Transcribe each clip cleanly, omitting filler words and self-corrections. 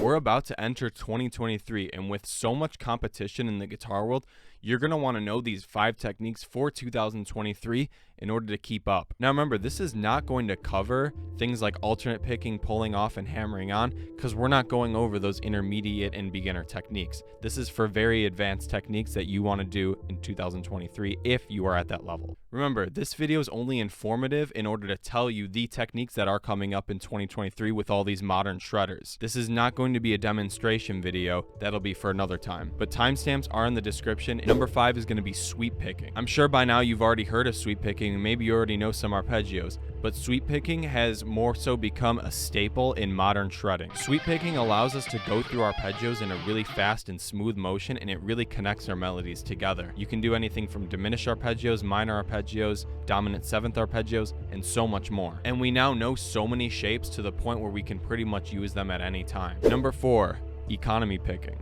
We're about to enter 2023, and with so much competition in the guitar world, you're going to want to know these 5 techniques for 2023 in order to keep up. Now remember, this is not going to cover things like alternate picking, pulling off, and hammering on, because we're not going over those intermediate and beginner techniques. This is for very advanced techniques that you want to do in 2023 if you are at that level. Remember, this video is only informative in order to tell you the techniques that are coming up in 2023 with all these modern shredders. This is not going to be a demonstration video. That'll be for another time. But timestamps are in the description. Number 5 is going to be sweep picking. I'm sure by now you've already heard of sweep picking, and maybe you already know some arpeggios, but sweep picking has more so become a staple in modern shredding. Sweep picking allows us to go through arpeggios in a really fast and smooth motion, and it really connects our melodies together. You can do anything from diminished arpeggios, minor arpeggios, dominant 7th arpeggios, and so much more. And we now know so many shapes to the point where we can pretty much use them at any time. Number 4, economy picking.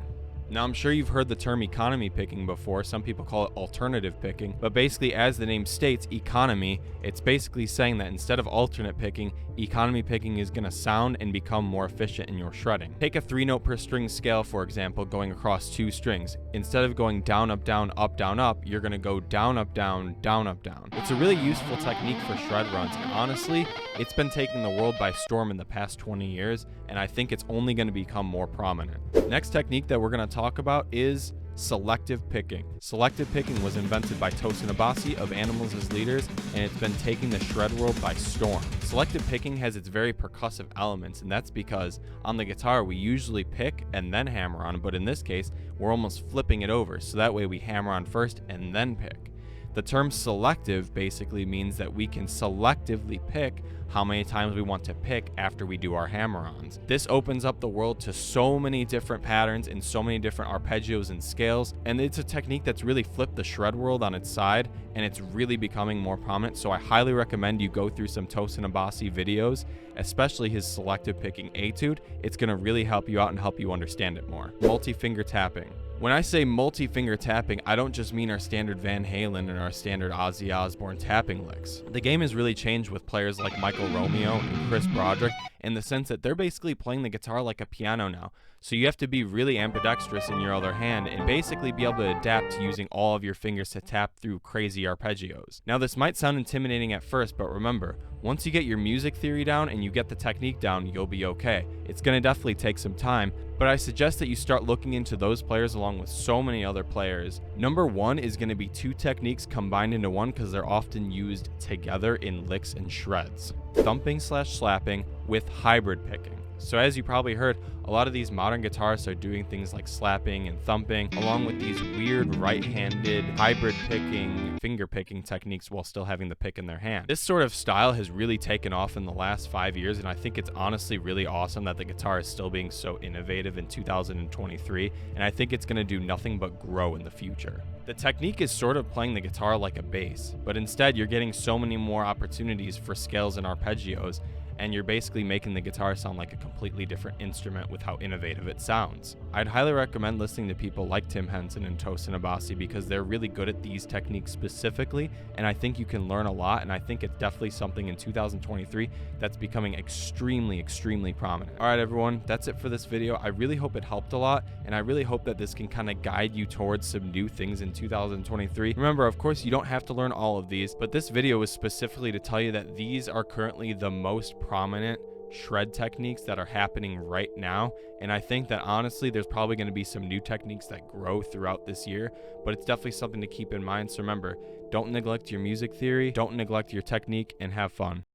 Now, I'm sure you've heard the term economy picking before. Some people call it alternative picking, but basically, as the name states, economy, it's basically saying that instead of alternate picking, economy picking is going to sound and become more efficient in your shredding. Take a 3-note per string scale, for example, going across 2 strings. Instead of going down, up, down, up, you're going to go down, up, down, up, down. It's a really useful technique for shred runs, and honestly, it's been taking the world by storm in the past 20 years, and I think it's only going to become more prominent. Next technique that we're going to talk about is selective picking. Selective picking was invented by Tosin Abasi of Animals as Leaders, and it's been taking the shred world by storm. Selective picking has its very percussive elements, and that's because on the guitar we usually pick and then hammer on, but in this case we're almost flipping it over, so that way we hammer on first and then pick. The term selective basically means that we can selectively pick how many times we want to pick after we do our hammer-ons. This opens up the world to so many different patterns and so many different arpeggios and scales, and it's a technique that's really flipped the shred world on its side, and it's really becoming more prominent, so I highly recommend you go through some Tosin Abasi videos, especially his selective picking etude. It's going to really help you out and help you understand it more. Multi-finger tapping. When I say multi-finger tapping, I don't just mean our standard Van Halen and our standard Ozzy Osbourne tapping licks. The game has really changed with players like Michael Romeo and Chris Broderick in the sense that they're basically playing the guitar like a piano now. So you have to be really ambidextrous in your other hand and basically be able to adapt to using all of your fingers to tap through crazy arpeggios. Now this might sound intimidating at first, but remember, once you get your music theory down and you get the technique down, you'll be okay. It's going to definitely take some time, but I suggest that you start looking into those players along with so many other players. Number 1 is going to be 2 techniques combined into one because they're often used together in licks and shreds. Thumping/slapping with hybrid picking. So as you probably heard, a lot of these modern guitarists are doing things like slapping and thumping, along with these weird right-handed hybrid picking, finger picking techniques while still having the pick in their hand. This sort of style has really taken off in the last 5 years, and I think it's honestly really awesome that the guitar is still being so innovative in 2023, and I think it's going to do nothing but grow in the future. The technique is sort of playing the guitar like a bass, but instead you're getting so many more opportunities for scales and arpeggios, and you're basically making the guitar sound like a completely different instrument with how innovative it sounds. I'd highly recommend listening to people like Tim Henson and Tosin Abasi because they're really good at these techniques specifically, and I think you can learn a lot, and I think it's definitely something in 2023 that's becoming extremely prominent. Alright everyone, that's it for this video. I really hope it helped a lot, and I really hope that this can kind of guide you towards some new things in 2023. Remember, of course, you don't have to learn all of these, but this video is specifically to tell you that these are currently the most prominent shred techniques that are happening right now, and I think that honestly there's probably going to be some new techniques that grow throughout this year, but it's definitely something to keep in mind. So remember, don't neglect your music theory, don't neglect your technique, and have fun.